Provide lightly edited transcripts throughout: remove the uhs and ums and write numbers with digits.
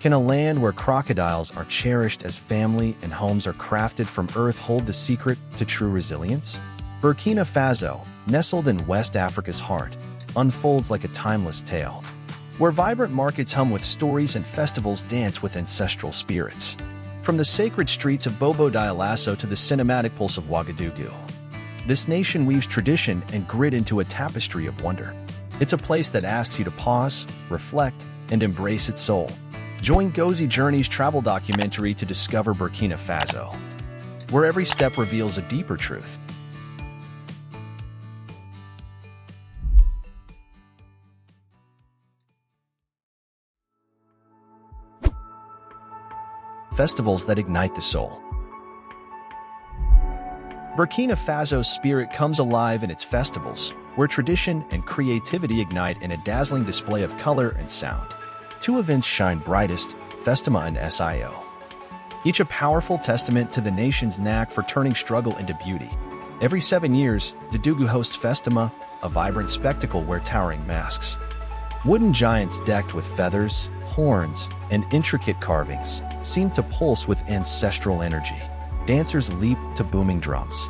Can a land where crocodiles are cherished as family and homes are crafted from earth hold the secret to true resilience? Burkina Faso, nestled in West Africa's heart, unfolds like a timeless tale, where vibrant markets hum with stories and festivals dance with ancestral spirits. From the sacred streets of Bobo Dioulasso to the cinematic pulse of Ouagadougou, this nation weaves tradition and grit into a tapestry of wonder. It's a place that asks you to pause, reflect, and embrace its soul. Join Gozi Journey's travel documentary to discover Burkina Faso, where every step reveals a deeper truth. Festivals that ignite the soul. Burkina Faso's spirit comes alive in its festivals, where tradition and creativity ignite in a dazzling display of color and sound. Two events shine brightest, FESPACO and SIO, each a powerful testament to the nation's knack for turning struggle into beauty. Every 7 years, Ouagadougou hosts FESPACO, a vibrant spectacle where towering masks, wooden giants decked with feathers, horns, and intricate carvings, seem to pulse with ancestral energy. Dancers leap to booming drums,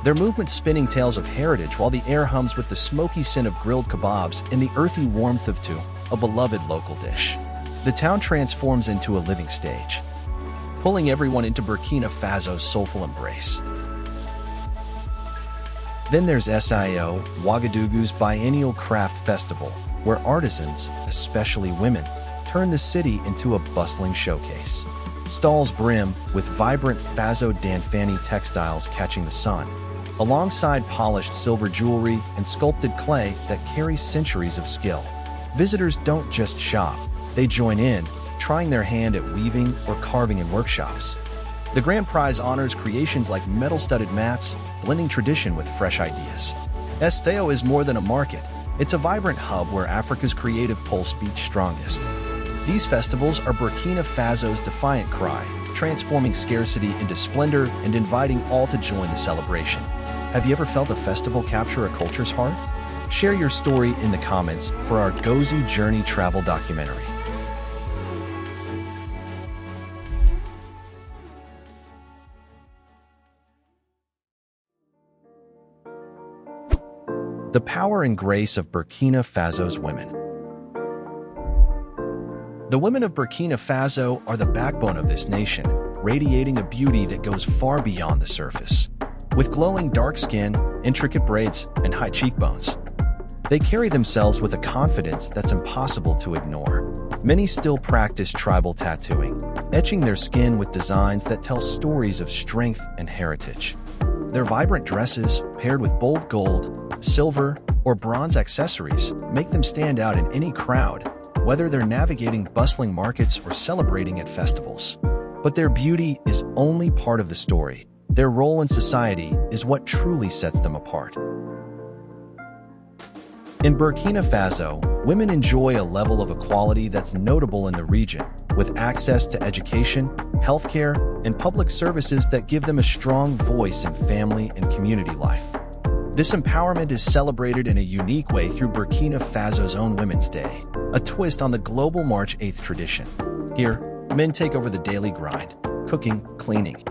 their movements spinning tales of heritage while the air hums with the smoky scent of grilled kebabs and the earthy warmth of tu, a beloved local dish. The town transforms into a living stage, pulling everyone into Burkina Faso's soulful embrace. Then there's SIO, Ouagadougou's biennial craft festival, where artisans, especially women, turn the city into a bustling showcase. Stalls brim with vibrant Faso Danfani textiles catching the sun, alongside polished silver jewelry and sculpted clay that carries centuries of skill. Visitors don't just shop, they join in, trying their hand at weaving or carving in workshops. The grand prize honors creations like metal-studded mats, blending tradition with fresh ideas. SIO is more than a market. It's a vibrant hub where Africa's creative pulse beats strongest. These festivals are Burkina Faso's defiant cry, transforming scarcity into splendor and inviting all to join the celebration. Have you ever felt a festival capture a culture's heart? Share your story in the comments for our Gozi Journey travel documentary. The power and grace of Burkina Faso's women. The women of Burkina Faso are the backbone of this nation, radiating a beauty that goes far beyond the surface. With glowing dark skin, intricate braids, and high cheekbones, they carry themselves with a confidence that's impossible to ignore. Many still practice tribal tattooing, etching their skin with designs that tell stories of strength and heritage. Their vibrant dresses, paired with bold gold, silver, or bronze accessories, make them stand out in any crowd, whether they're navigating bustling markets or celebrating at festivals. But their beauty is only part of the story. Their role in society is what truly sets them apart. In Burkina Faso, women enjoy a level of equality that's notable in the region, with access to education, healthcare, and public services that give them a strong voice in family and community life. This empowerment is celebrated in a unique way through Burkina Faso's own Women's Day, a twist on the global March 8th tradition. Here, men take over the daily grind, cooking, cleaning,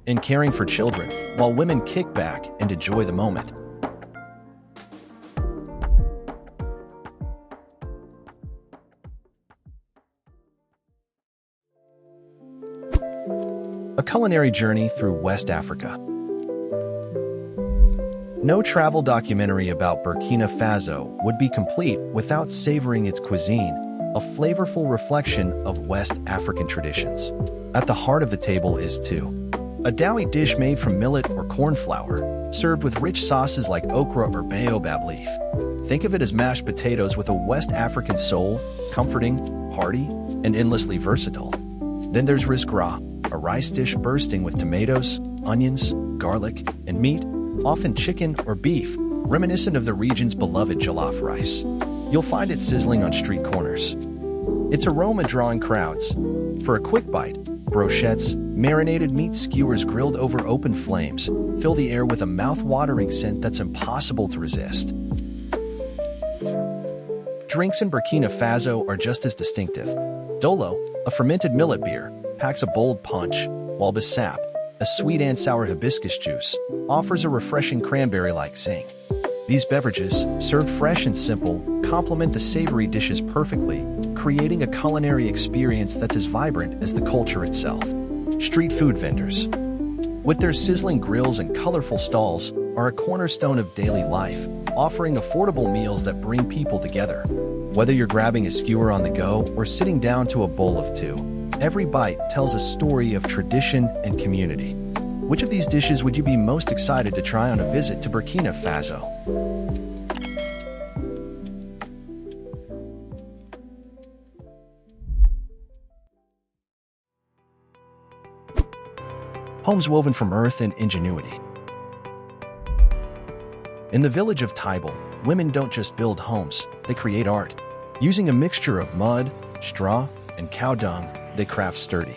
and caring for children, while women kick back and enjoy the moment. A culinary journey through West Africa. No travel documentary about Burkina Faso would be complete without savoring its cuisine, a flavorful reflection of West African traditions. At the heart of the table is tu, a doughy dish made from millet or corn flour, served with rich sauces like okra or baobab leaf. Think of it as mashed potatoes with a West African soul, comforting, hearty, and endlessly versatile. Then there's riz gras, a rice dish bursting with tomatoes, onions, garlic, and meat, often chicken or beef, reminiscent of the region's beloved jollof rice. You'll find it sizzling on street corners, its aroma drawing crowds. For a quick bite, brochettes, marinated meat skewers grilled over open flames, fill the air with a mouth-watering scent that's impossible to resist. Drinks in Burkina Faso are just as distinctive. Dolo, a fermented millet beer, packs a bold punch, while Bissap, a sweet and sour hibiscus juice, offers a refreshing cranberry-like zing. These beverages, served fresh and simple, complement the savory dishes perfectly, creating a culinary experience that's as vibrant as the culture itself. Street food vendors, with their sizzling grills and colorful stalls, are a cornerstone of daily life, offering affordable meals that bring people together. Whether you're grabbing a skewer on the go or sitting down to a bowl of two, every bite tells a story of tradition and community. Which of these dishes would you be most excited to try on a visit to Burkina Faso? Homes woven from earth and ingenuity. In the village of Tybal, women don't just build homes, they create art. Using a mixture of mud, straw, and cow dung, they craft sturdy,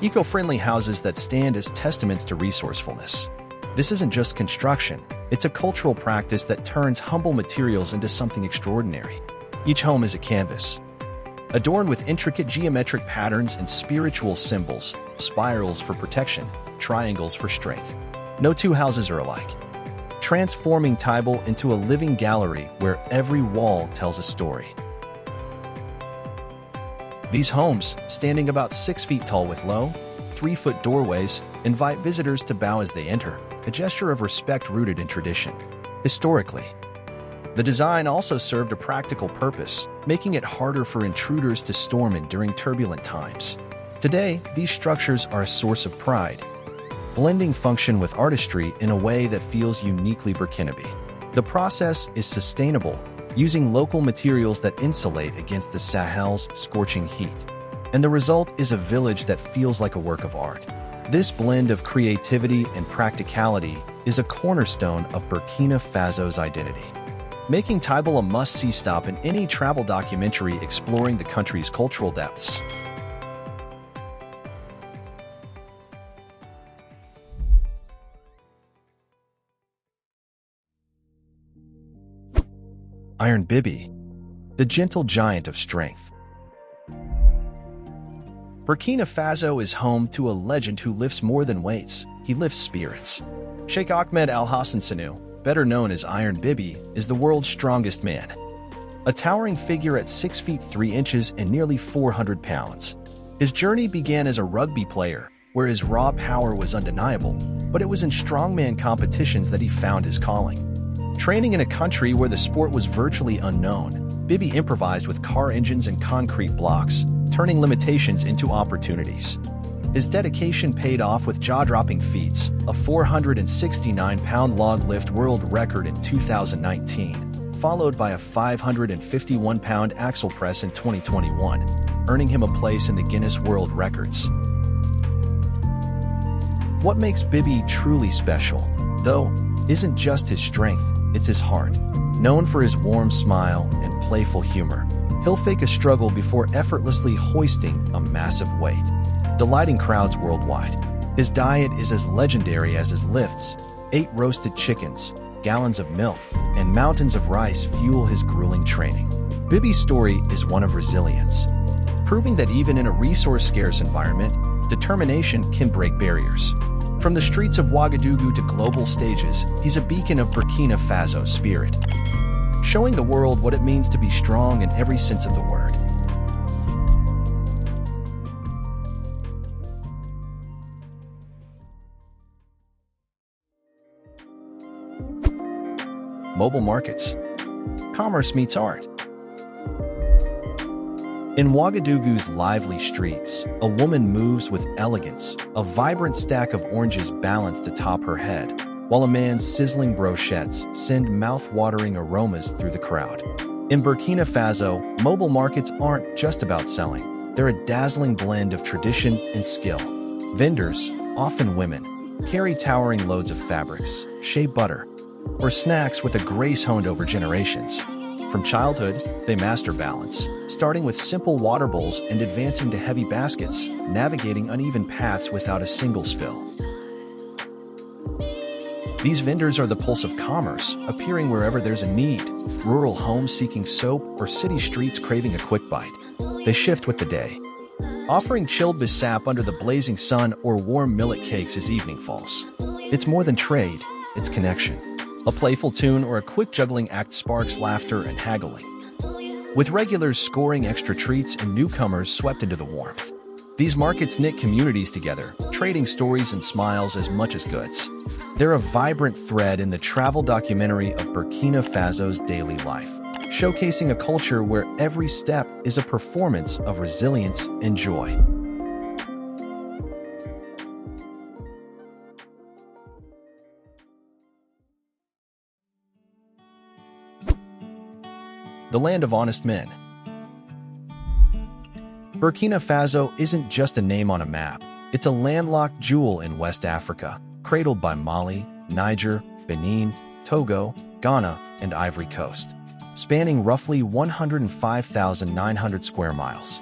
eco-friendly houses that stand as testaments to resourcefulness. This isn't just construction, it's a cultural practice that turns humble materials into something extraordinary. Each home is a canvas, adorned with intricate geometric patterns and spiritual symbols, spirals for protection, triangles for strength. No two houses are alike, transforming Tybal into a living gallery where every wall tells a story. These homes, standing about 6 feet tall with low, 3-foot doorways, invite visitors to bow as they enter, a gesture of respect rooted in tradition. Historically, the design also served a practical purpose, making it harder for intruders to storm in during turbulent times. Today, these structures are a source of pride, blending function with artistry in a way that feels uniquely Burkinabe. The process is sustainable, using local materials that insulate against the Sahel's scorching heat. And the result is a village that feels like a work of art. This blend of creativity and practicality is a cornerstone of Burkina Faso's identity, making Tybal a must-see stop in any travel documentary exploring the country's cultural depths. Iron Biby, the gentle giant of strength. Burkina Faso is home to a legend who lifts more than weights, he lifts spirits. Sheikh Ahmed Al Hassan Sanu, better known as Iron Biby, is the world's strongest man. A towering figure at 6 feet 3 inches and nearly 400 pounds. His journey began as a rugby player, where his raw power was undeniable, but it was in strongman competitions that he found his calling. Training in a country where the sport was virtually unknown, Biby improvised with car engines and concrete blocks, turning limitations into opportunities. His dedication paid off with jaw-dropping feats, a 469-pound log lift world record in 2019, followed by a 551-pound axle press in 2021, earning him a place in the Guinness World Records. What makes Biby truly special, though, isn't just his strength, it's his heart. Known for his warm smile and playful humor, he'll fake a struggle before effortlessly hoisting a massive weight, delighting crowds worldwide. His diet is as legendary as his lifts. 8 roasted chickens, gallons of milk, and mountains of rice fuel his grueling training. Biby's story is one of resilience, proving that even in a resource-scarce environment, determination can break barriers. From the streets of Ouagadougou to global stages, he's a beacon of Burkina Faso spirit, showing the world what it means to be strong in every sense of the word. Mobile markets. Commerce meets art. In Ouagadougou's lively streets, a woman moves with elegance, a vibrant stack of oranges balanced atop her head, while a man's sizzling brochettes send mouth-watering aromas through the crowd. In Burkina Faso, mobile markets aren't just about selling. They're a dazzling blend of tradition and skill. Vendors, often women, carry towering loads of fabrics, shea butter, or snacks with a grace honed over generations. From childhood, they master balance, starting with simple water bowls and advancing to heavy baskets, navigating uneven paths without a single spill. These vendors are the pulse of commerce, appearing wherever there's a need, rural homes seeking soap or city streets craving a quick bite. they shift with the day, offering chilled bisap under the blazing sun or warm millet cakes as evening falls. It's more than trade, it's connection. A playful tune or a quick juggling act sparks laughter and haggling, with regulars scoring extra treats and newcomers swept into the warmth. These markets knit communities together, trading stories and smiles as much as goods. They're a vibrant thread in the travel documentary of Burkina Faso's daily life, showcasing a culture where every step is a performance of resilience and joy. The land of honest men. Burkina Faso isn't just a name on a map. It's a landlocked jewel in West Africa, cradled by Mali, Niger, Benin, Togo, Ghana, and Ivory Coast, spanning roughly 105,900 square miles.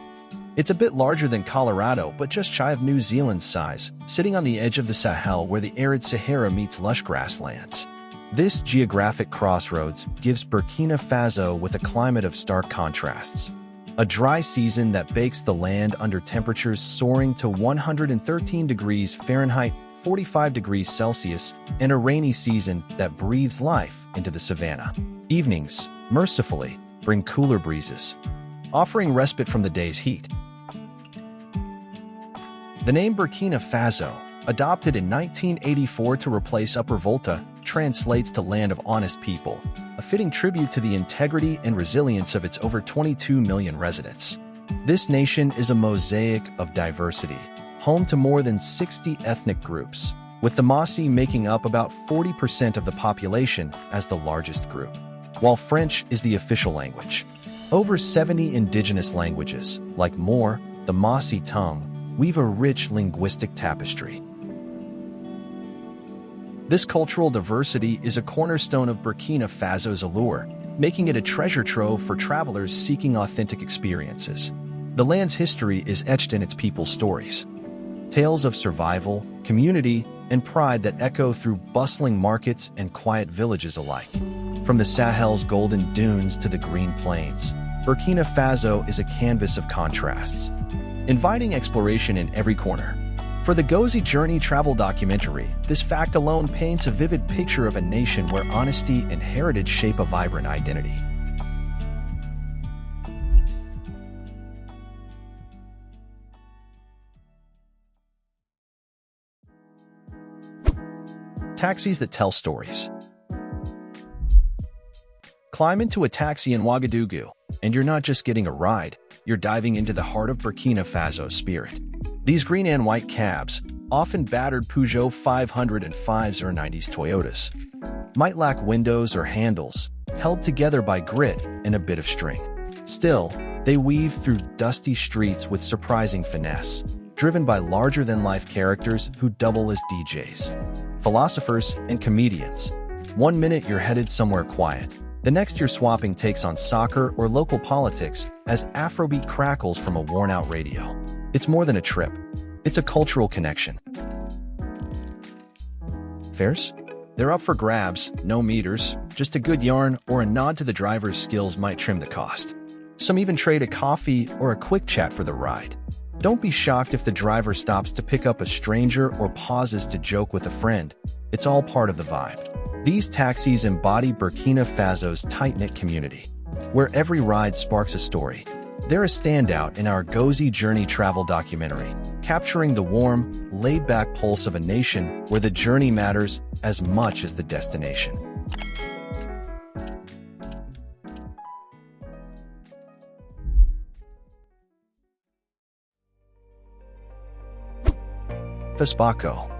It's a bit larger than Colorado, but just shy of New Zealand's size, sitting on the edge of the Sahel where the arid Sahara meets lush grasslands. This geographic crossroads gives Burkina Faso with a climate of stark contrasts. A dry season that bakes the land under temperatures soaring to 113 degrees Fahrenheit, 45 degrees Celsius, and a rainy season that breathes life into the savanna. Evenings, mercifully, bring cooler breezes, offering respite from the day's heat. The name Burkina Faso, adopted in 1984 to replace Upper Volta, translates to land of honest people, a fitting tribute to the integrity and resilience of its over 22 million residents. This nation is a mosaic of diversity, home to more than 60 ethnic groups, with the Mossi making up about 40% of the population as the largest group, while French is the official language. Over 70 indigenous languages, like Moor, the Mossi tongue, weave a rich linguistic tapestry. This cultural diversity is a cornerstone of Burkina Faso's allure, making it a treasure trove for travelers seeking authentic experiences. The land's history is etched in its people's stories. Tales of survival, community, and pride that echo through bustling markets and quiet villages alike. From the Sahel's golden dunes to the green plains, Burkina Faso is a canvas of contrasts, inviting exploration in every corner. For the Gozijourney travel documentary, this fact alone paints a vivid picture of a nation where honesty and heritage shape a vibrant identity. Taxis that tell stories. Climb into a taxi in Ouagadougou, and you're not just getting a ride, you're diving into the heart of Burkina Faso's spirit. These green and white cabs, often battered Peugeot 505s or 90s Toyotas, might lack windows or handles, held together by grit and a bit of string. Still, they weave through dusty streets with surprising finesse, driven by larger-than-life characters who double as DJs, philosophers, and comedians. One minute you're headed somewhere quiet, the next you're swapping takes on soccer or local politics as Afrobeat crackles from a worn-out radio. It's more than a trip. It's a cultural connection. Fares? They're up for grabs, no meters, just a good yarn or a nod to the driver's skills might trim the cost. Some even trade a coffee or a quick chat for the ride. Don't be shocked if the driver stops to pick up a stranger or pauses to joke with a friend. It's all part of the vibe. These taxis embody Burkina Faso's tight-knit community, where every ride sparks a story. They're a standout in our Gozijourney travel documentary, capturing the warm, laid-back pulse of a nation where the journey matters as much as the destination. FESPACO,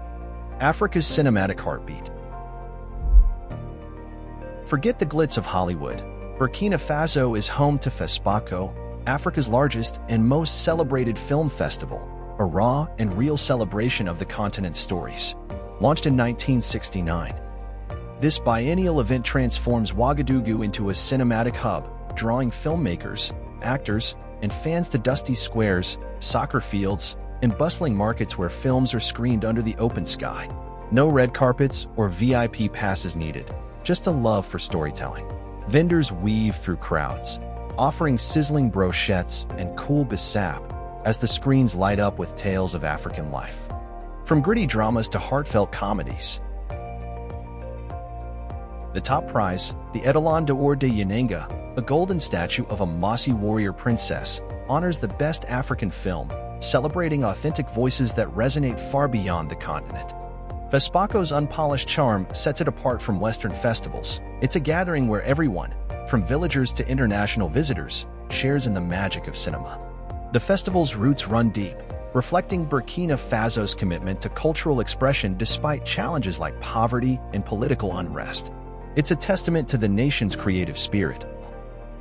Africa's cinematic heartbeat. Forget the glitz of Hollywood. Burkina Faso is home to FESPACO, Africa's largest and most celebrated film festival, a raw and real celebration of the continent's stories. Launched in 1969, this biennial event transforms Ouagadougou into a cinematic hub, drawing filmmakers, actors, and fans to dusty squares, soccer fields, and bustling markets where films are screened under the open sky. No red carpets or VIP passes needed, just a love for storytelling. Vendors weave through crowds, offering sizzling brochettes and cool bissap as the screens light up with tales of African life. From gritty dramas to heartfelt comedies. The top prize, the Étoile d'Or de Yananga, a golden statue of a mossy warrior princess, honors the best African film, celebrating authentic voices that resonate far beyond the continent. FESPACO's unpolished charm sets it apart from Western festivals. It's a gathering where everyone, from villagers to international visitors, shares in the magic of cinema. The festival's roots run deep, reflecting Burkina Faso's commitment to cultural expression despite challenges like poverty and political unrest. It's a testament to the nation's creative spirit,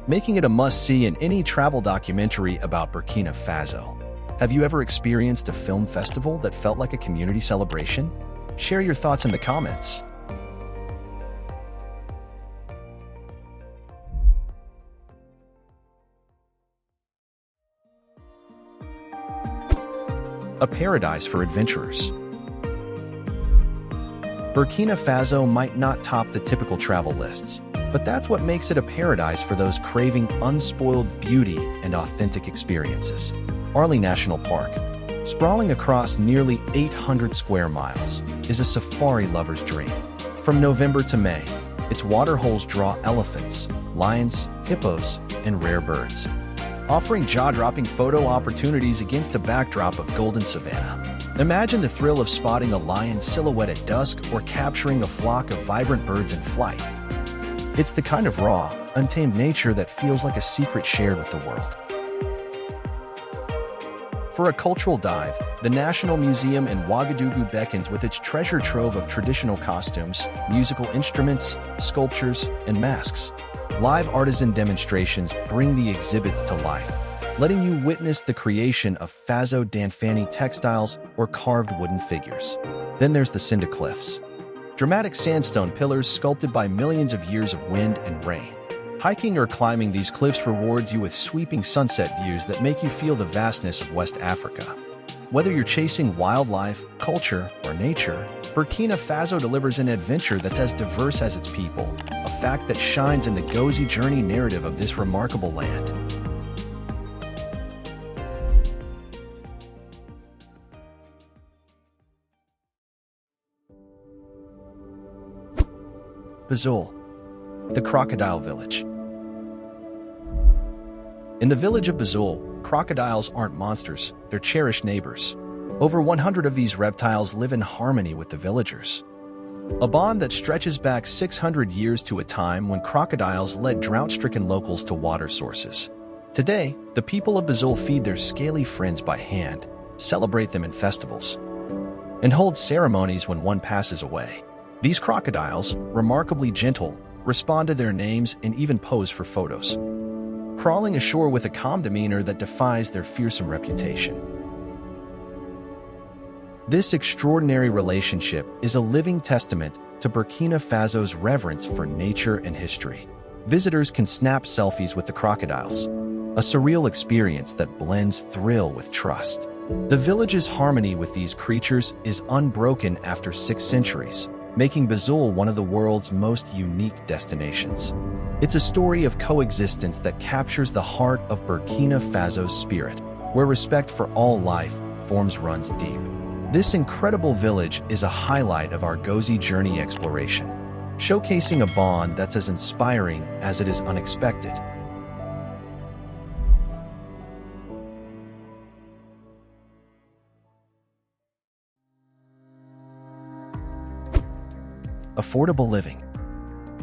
making it a must-see in any travel documentary about Burkina Faso. Have you ever experienced a film festival that felt like a community celebration? Share your thoughts in the comments. A paradise for adventurers. Burkina Faso might not top the typical travel lists, but that's what makes it a paradise for those craving unspoiled beauty and authentic experiences. Arli National Park, sprawling across nearly 800 square miles, is a safari lover's dream. From November to May, its waterholes draw elephants, lions, hippos, and rare birds, offering jaw-dropping photo opportunities against a backdrop of golden savanna. Imagine the thrill of spotting a lion's silhouette at dusk or capturing a flock of vibrant birds in flight. It's the kind of raw, untamed nature that feels like a secret shared with the world. For a cultural dive, the National Museum in Ouagadougou beckons with its treasure trove of traditional costumes, musical instruments, sculptures, and masks. Live artisan demonstrations bring the exhibits to life, letting you witness the creation of Faso Danfani textiles or carved wooden figures. Then there's the Cinda Cliffs, dramatic sandstone pillars sculpted by millions of years of wind and rain. Hiking or climbing these cliffs rewards you with sweeping sunset views that make you feel the vastness of West Africa. Whether you're chasing wildlife, culture, or nature, Burkina Faso delivers an adventure that's as diverse as its people, a fact that shines in the gozijourney narrative of this remarkable land. Bazoulé, the Crocodile Village. In the village of Bazoulé, crocodiles aren't monsters, they're cherished neighbors. Over 100 of these reptiles live in harmony with the villagers. A bond that stretches back 600 years to a time when crocodiles led drought-stricken locals to water sources. Today, the people of Bazoulé feed their scaly friends by hand, celebrate them in festivals, and hold ceremonies when one passes away. These crocodiles, remarkably gentle, respond to their names and even pose for photos, crawling ashore with a calm demeanor that defies their fearsome reputation. This extraordinary relationship is a living testament to Burkina Faso's reverence for nature and history. Visitors can snap selfies with the crocodiles, a surreal experience that blends thrill with trust. The village's harmony with these creatures is unbroken after 6 centuries, making Bazoulé one of the world's most unique destinations. It's a story of coexistence that captures the heart of Burkina Faso's spirit, where respect for all life forms runs deep. This incredible village is a highlight of our gozijourney exploration, showcasing a bond that's as inspiring as it is unexpected. Affordable living,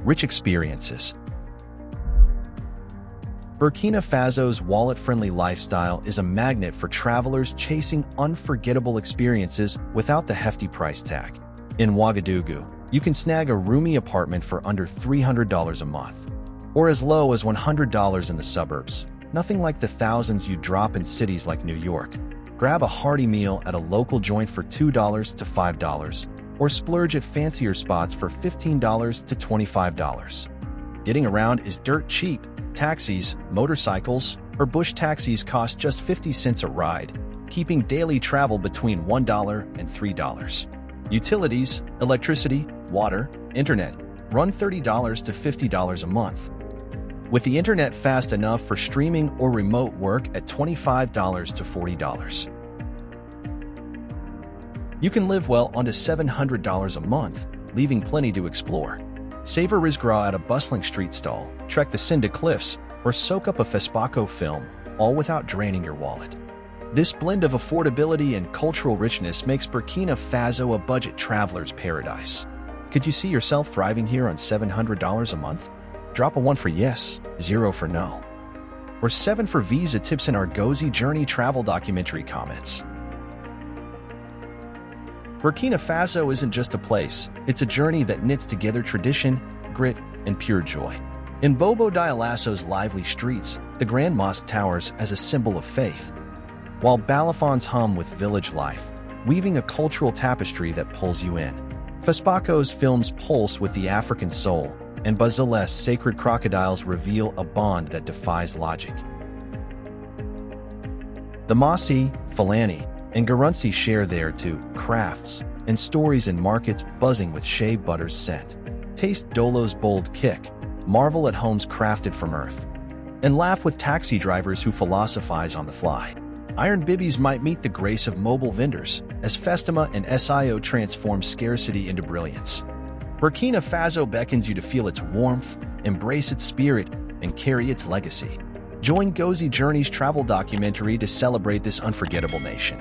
rich experiences. Burkina Faso's wallet-friendly lifestyle is a magnet for travelers chasing unforgettable experiences without the hefty price tag. In Ouagadougou, you can snag a roomy apartment for under $300 a month, or as low as $100 in the suburbs. Nothing like the thousands you drop in cities like New York. Grab a hearty meal at a local joint for $2 to $5, or splurge at fancier spots for $15 to $25. Getting around is dirt cheap. Taxis, motorcycles, or bush taxis cost just 50 cents a ride, keeping daily travel between $1 and $3. Utilities, electricity, water, internet run $30 to $50 a month. with the internet fast enough for streaming or remote work at $25 to $40. You can live well on to $700 a month, leaving plenty to explore. Savor risgras at a bustling street stall, trek the Cinda Cliffs, or soak up a FESPACO film, all without draining your wallet. This blend of affordability and cultural richness makes Burkina Faso a budget traveler's paradise. Could you see yourself thriving here on $700 a month? Drop a 1 for yes, 0 for no, or 7 for visa tips in our Gozi Journey travel documentary comments. Burkina Faso isn't just a place, it's a journey that knits together tradition, grit, and pure joy. In Bobo Dialasso's lively streets, the Grand Mosque towers as a symbol of faith, while balafons hum with village life, weaving a cultural tapestry that pulls you in. FESPACO's films pulse with the African soul, and Bazoulé's sacred crocodiles reveal a bond that defies logic. The Mossi, Fulani, and Garunsi share there too, crafts and stories in markets buzzing with shea butter's scent. Taste Dolo's bold kick, marvel at homes crafted from earth, and laugh with taxi drivers who philosophize on the fly. Iron Bibbies might meet the grace of mobile vendors, as Festama and SIO transform scarcity into brilliance. Burkina Faso beckons you to feel its warmth, embrace its spirit, and carry its legacy. Join Gozi Journey's travel documentary to celebrate this unforgettable nation.